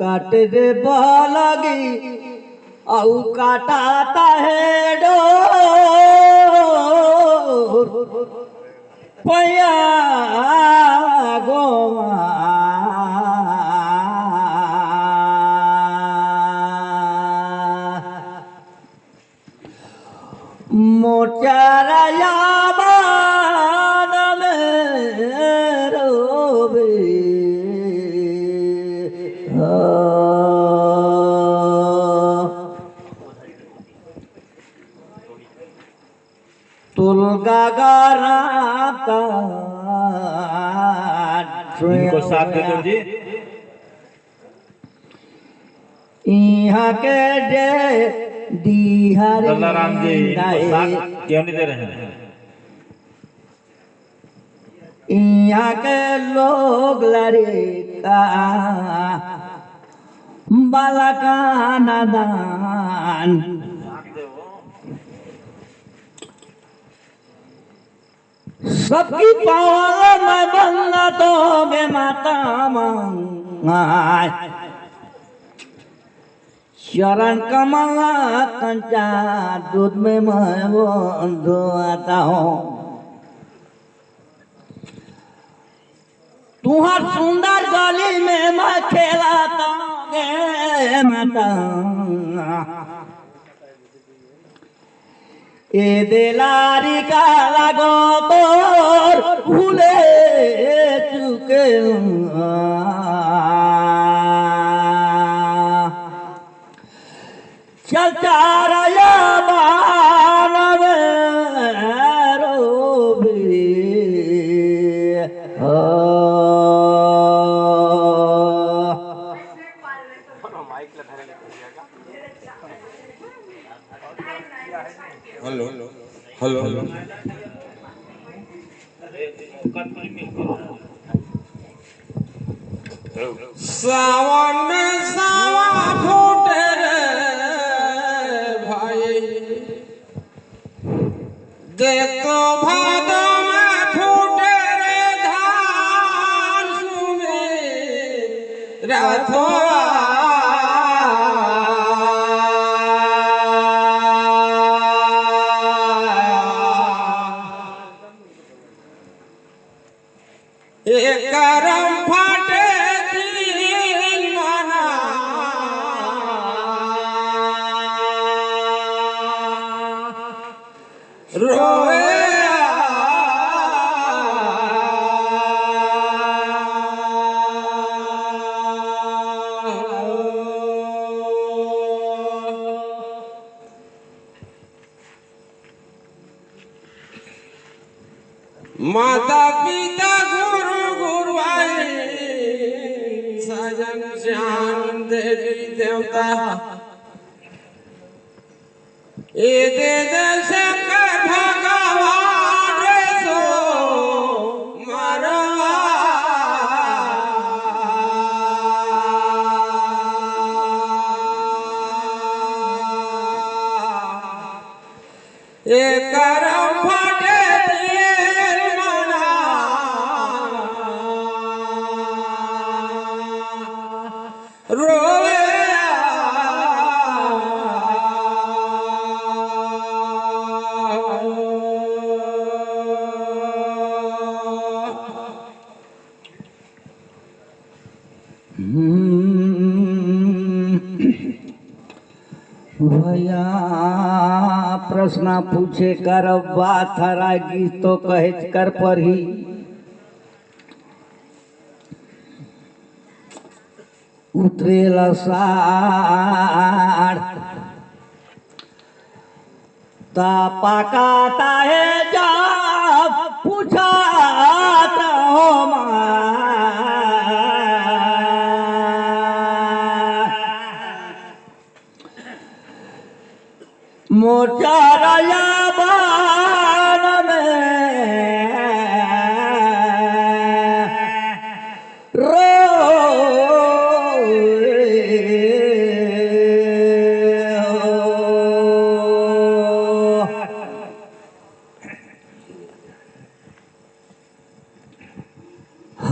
काट रे बालगी आउ काटाता है डोर पया गोवा मोचारा बान में रोबे तुलगा गाराता इनको साथ दे दो जी। यहाँ के जे दिहारी दल्लाराम जी इनको साथ क्यों नहीं दे रहे हैं? यहाँ के लोग लड़े का बाला का नादान सबकी पावर में बनना तो बे माता मांगाय शरण कमला कंचा दूध में मैं वो धोता हूँ तुहार सुंदर गली में मैं खेलाता गे माता ए दिलारी का लगो तोर भूले चुके चल चारा बानव रोबी हेलो हेलो हेलो सावन में सावा फूटे रे भाई देखो भादो में फूटे रे धान सुमे राथो करम फाटे दिन मना रोए माता पिता गुरु सजन श्याम देवी देवता ए दे दे शंकर भगवान रे सो मरवा ए करम फटे भैया प्रश्न पूछे कर बात हरागी तो कहे कर पढ़ी उतरेला साड़ पाकाता है जब पूछाता हो मोचारा बान में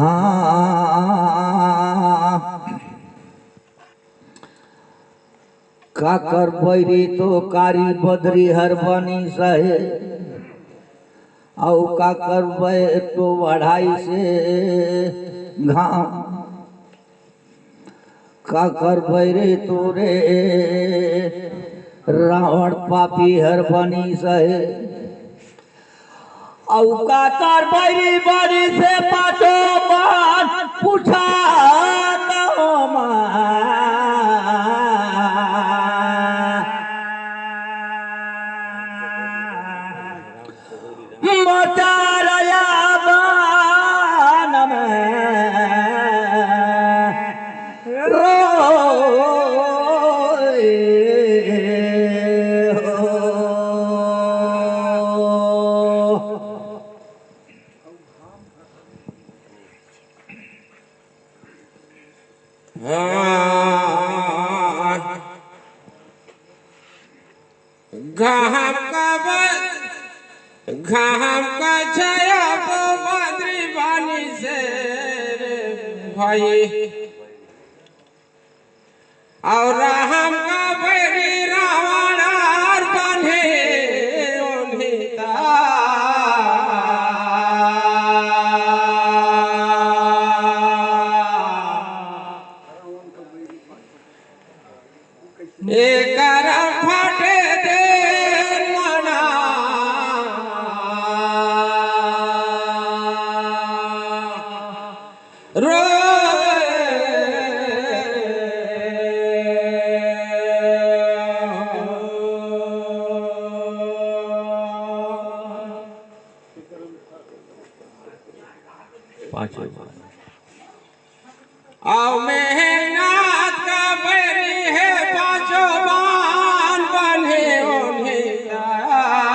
हाँ काकर बैरी तो कारी बदरी हर बनी सहे औ काकर बै तो बढ़ाई से घाम काकर बैरे तोरे रावण पापी हर बनी सहे औ काकर बैरी बनी से पाछो बान पूछा मोचारया बान में रोए घाम का छाया तो बद्री बानी से भाई और राम का बैरी रावण और बने उन्हें एक फटे दे मना रो आओ मेहनत का बैरी है पांचों बान बने उन्हें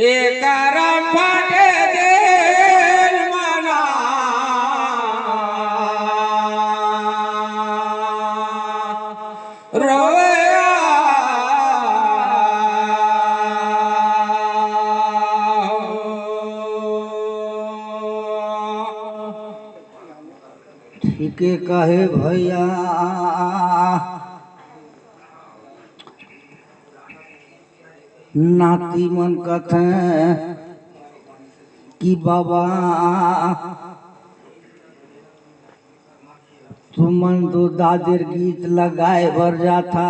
एक फटे दिल मना रोया ठीक कहे भैया नाती मन कथे कि बाबा तुमन तो दादेर गीत लगाए भर जाता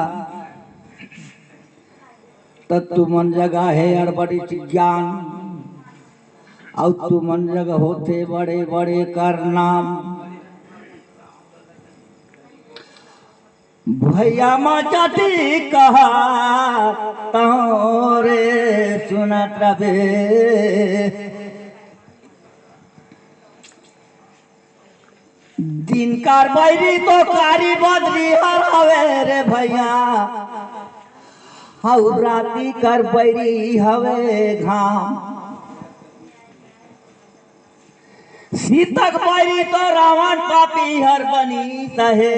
तब तुमन जगह है अड़बड़ी ज्ञान और तुमन जगह होते बड़े बड़े कर नाम भैया मचाती कहा तोरे सुनत रबे दिन कार बैरी तो कारी बदली हर हवे रे भैया हऊ राती कर बैरी हवे घाम सीतक बैरी तो रावण पापी हर बनी सहे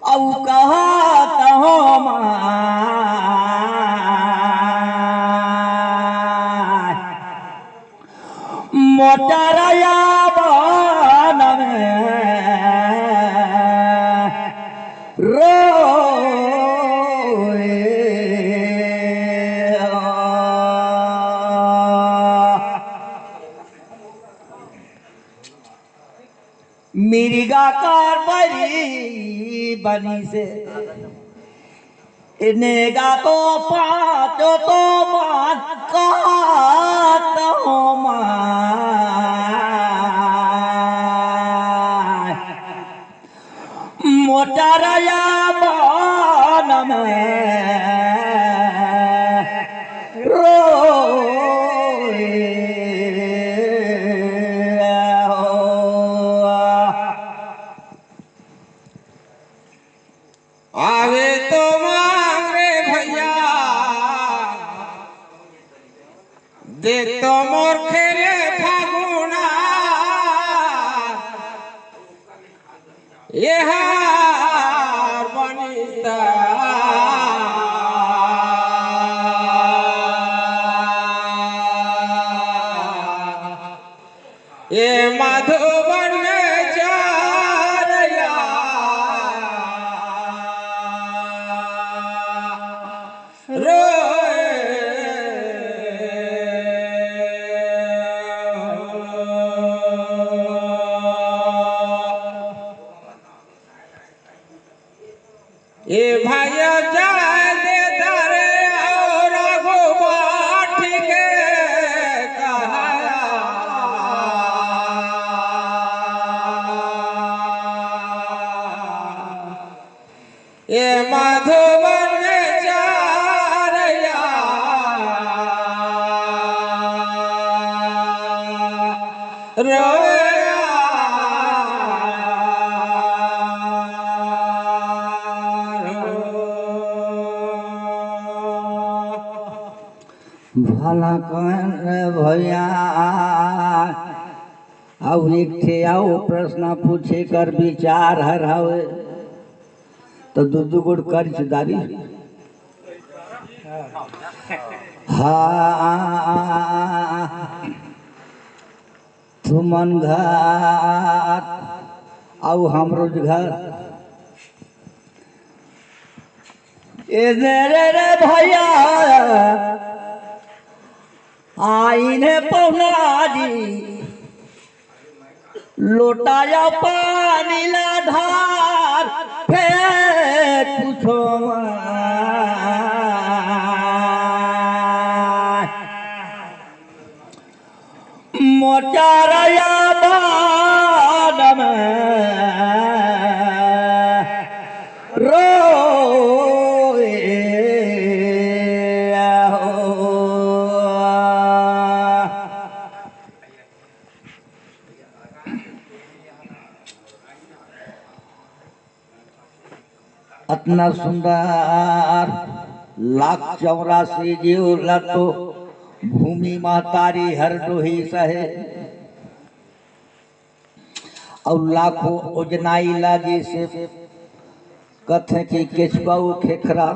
औ कहत हो मोटरया बन में रोए मिर्गा कार बरी बनी से इनेगा तो पाँचो तो पाँच कहत हो मोटरया बन में रोए आवे तो मांग रे भैया देख तो मोर खेरे फागुना ये हार बनिता ए भैया जाए दे तारे और रघु बाट के कहा ए माधवन चारया रोया भला कौन रे भैया और एक थे आओ प्रश्न पूछे कर विचार हर हवे तो दू गुड़ कर दारी हाँ तुमन घर आओ हमरो घर ए रे भैया आईने पौनाजी लोटाया पानी ला धार फेर पूछो मोचारया बान में रोए इतना सुंदर 1,84,000 जीव लतो भूमि महतारी हर डोही सहे और लाखों उजनाई लागी से कथे की केचबाऊ खेखरा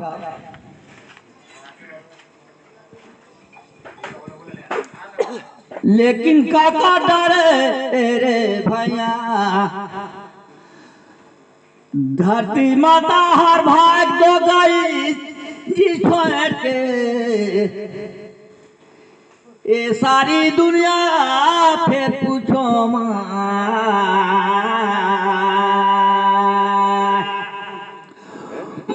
लेकिन काका डरे रे भैया धरती माता हर भाग दो गई जिस छोड़ के ये सारी दुनिया फिर पूछो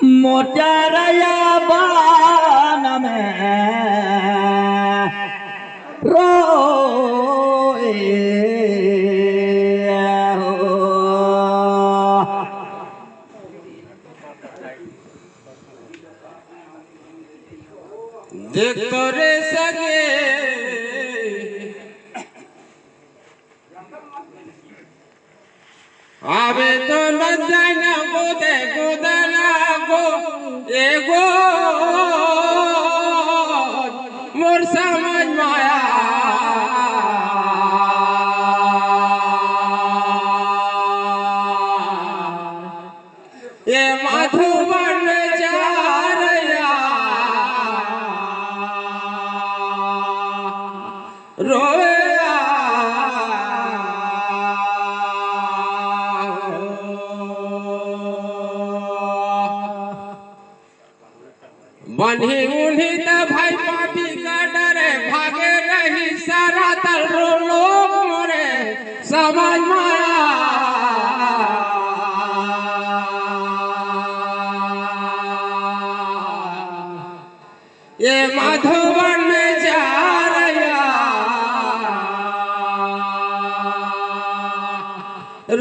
मोटरया बान में रोए देख तो रे सगे आवे तो न जाना गोदे गोदना गो एगो मोर समझ माया ये माधुवन चारया रोया बन्ही उन्ही त भाई पापी का डरे भागे रही सारा तल लोग मोरे समझ माया ये माधवन जा रहा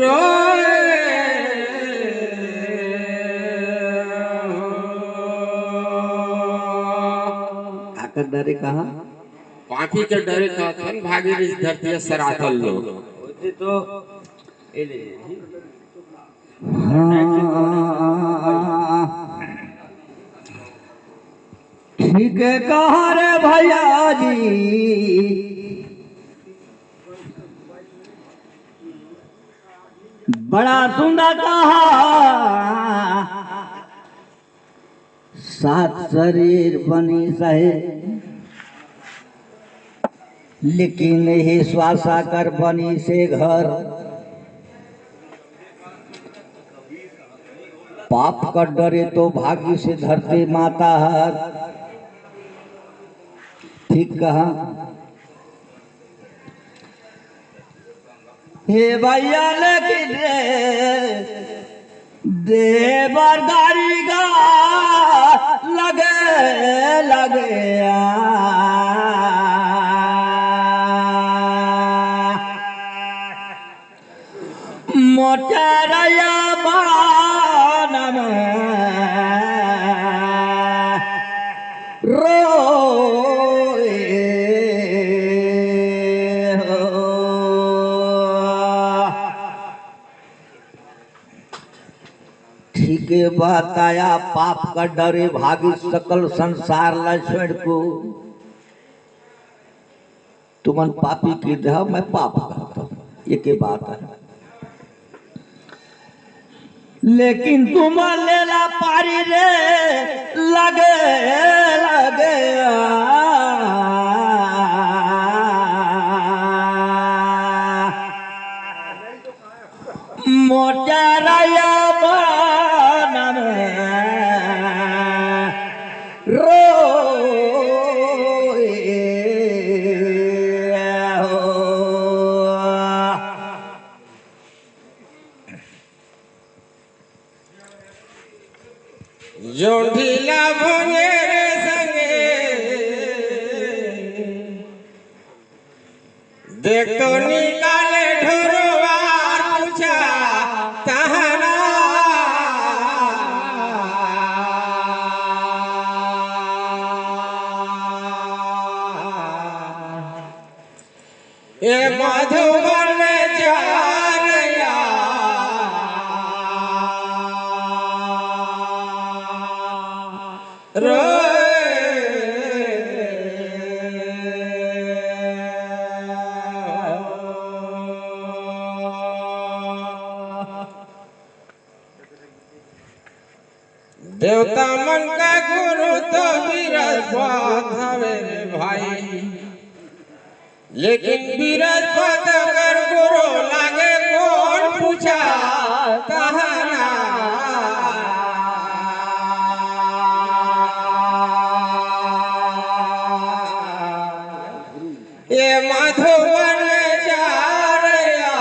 रोए आकर डरे कहा पापी के डरे कहन भागे इस धरती सरातल लोग तो हाँ ठीक है कहा रे भैया जी बड़ा सुंदर कहा सात शरीर बनी सहे लेकिन ही श्वासा कर बनी से घर पाप कर डरे तो भाग्य से धरती माता हर ठीक कहा हे भैया लेकिन देवरदारी गा लगे लगे मोटरया बान में रोए हो। ठीक है बात आया पाप का डरे भागी सकल संसार लक्ष्मण को। तुमन पापी की दह मैं पाप करता हूं ये के बात है। लेकिन तुम लेला पारी रे लगे लगे मोटरया बान में रोए हो। जोंढीला भंगेरे संगे देख तो निकाले ढोरवार पूछा तहना ये मधुबन में जा रया देवता मन का गुरु तो बृहस्पति हवे रे भाई। लेकिन बृहस्पति अगर गुरु लागे कौन पूछा कहना। ये मधुबन में जा रया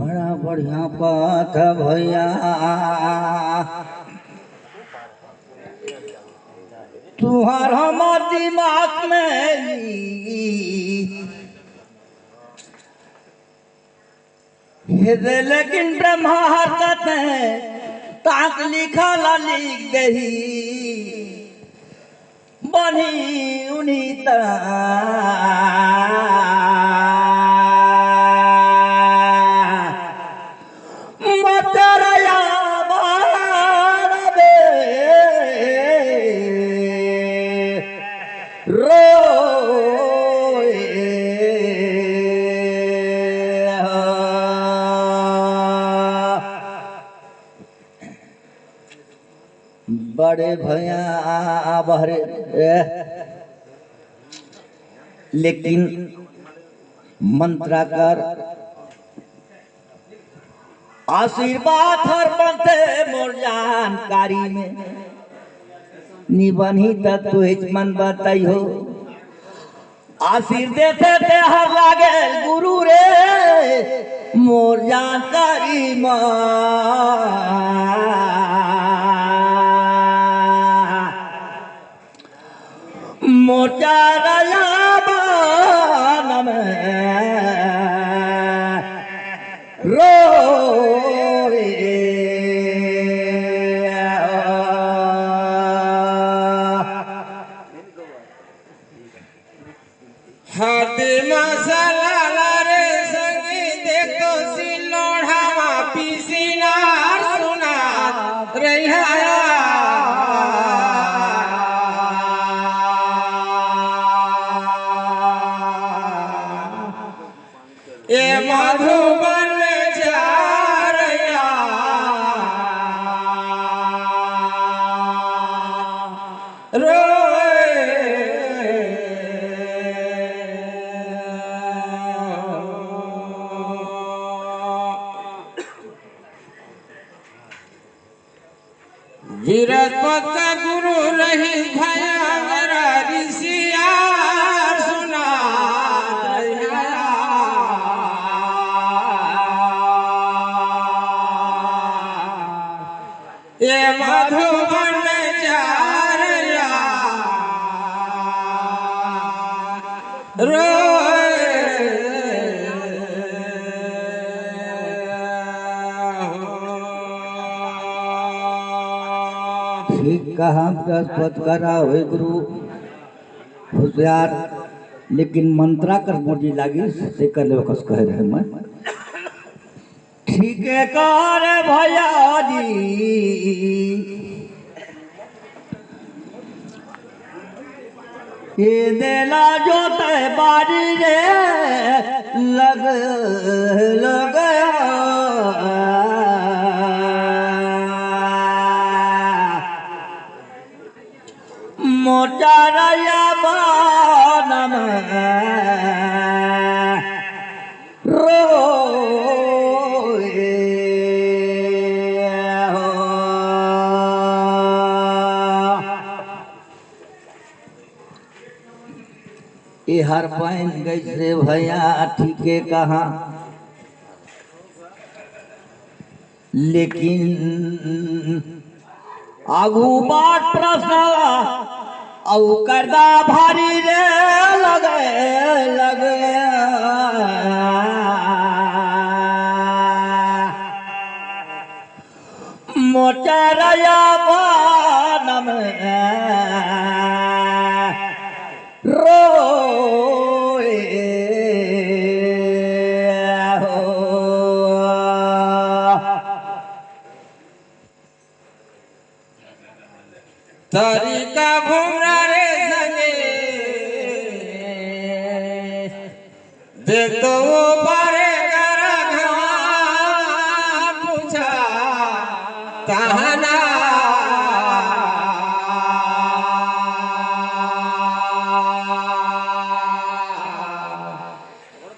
बड़ा बढ़िया बात है भैया। तुहार हमार दिमाग में लेकिन ब्रह्मा हरकत है ताक लिखा ला लिख दही बनी उन्हीं मतरया बार बे रोए बड़े भैया बहरे लेकिन मंत्रा कर आशीर्वाद हर बनते मोर जानकारी में निबनी तू मन बताई हो। आशीर्वाद देते ते हर लागे गुरु रे मोर जानकारी में मोटरया बान में रोए हाथी मसाला रे संगी देखो सिलोढ़ा पीसीना सुना रहा ये मधुबन में जा रया जगत का गुरु रही भया मेरा ऋषियार सुना ये मधुबन चार ठीक कहा बृहस्पति करा हुए गुरु होशियार, लेकिन मंत्रा कर मोजी लागी से कर ले कस कह रहे मैं ठीक है कर भैया जी ये देला जो तय बारी रे लग मोटा रया बनम ये हर पाइन गैसे भैया ठीके कहा, लेकिन आगू बाट प्रश्न औ करदा भारी रे लगे मोटरया बनम तरीका घुमरा रे संगे देख तो वो बारे करा पूछा कहना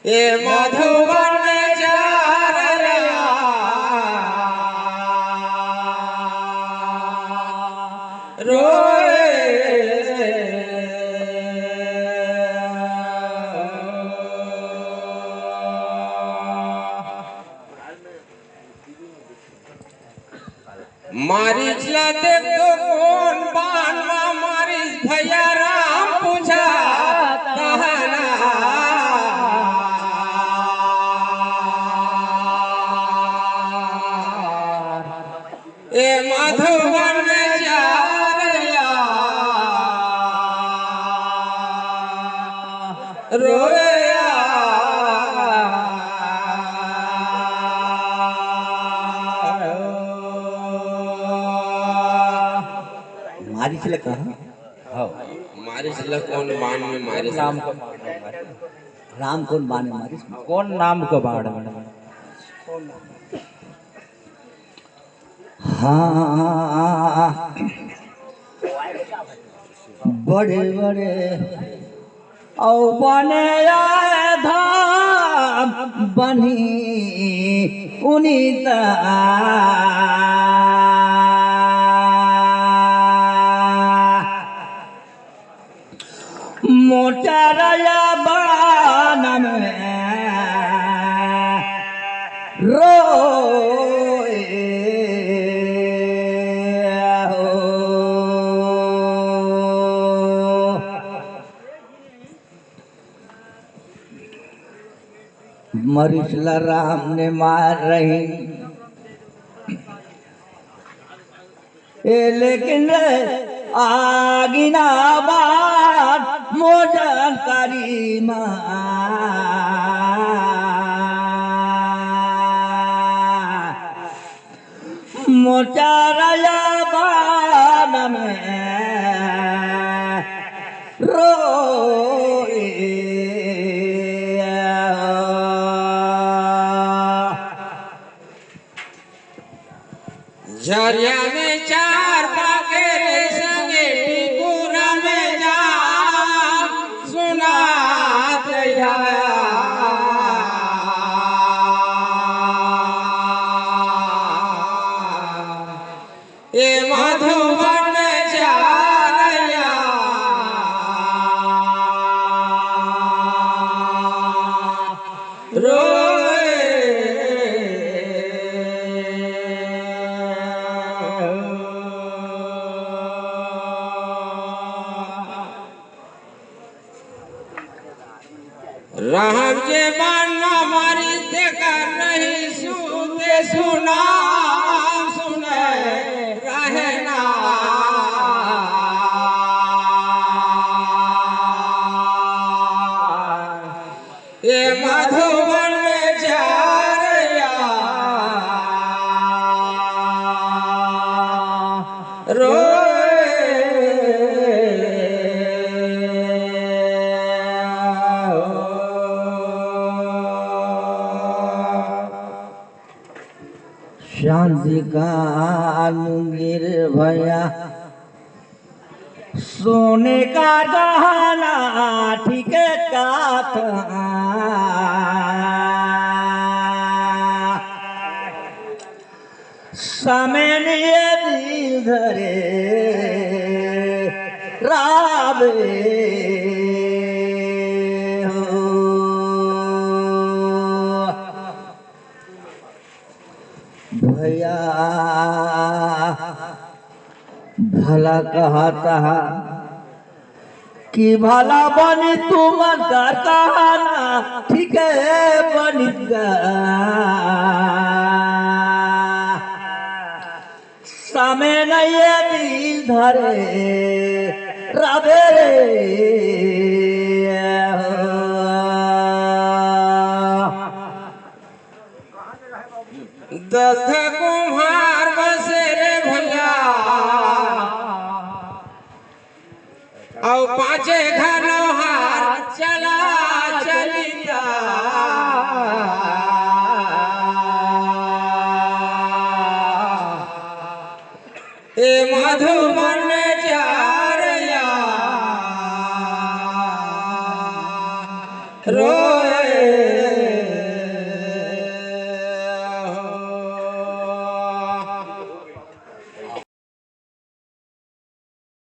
ये मधुबन मारिच ला देख तो कौन बानवा मारिच भैया राम पूछा कहना ए मधुबन चारिया रोया मारिच ले कहा मारिच ला कौन बाण में मारिच राम कौन बाने मारिच कौन नाम का बाण में? हाँ बड़े बड़े औ बने आए धाम बनी उनीता मोटरया बनम रोए मरीचला राम ने मार रही लेकिन आगिना बात मोजन करीमा मोचारया बानम रोए झरिया में चार बागेरे संगे टिकोरा में जा सुनात या ए मधुबन राम जे माना मारी ते कर नहीं सुते सुना सुने रहना ये मधुबन में जारिया शांति का मुंगेर भैया सोने का गहना ठीक का था समय लिए दिल धरे राबे भैया भला कहता कि भला बनी तुम करता ना ठीक है बनिगा समय नहीं है दिल धरे रबे दस कुम्हार बसे रे भैया और पांचे घनहार चला चलिया ए मधुबन जारिया रोए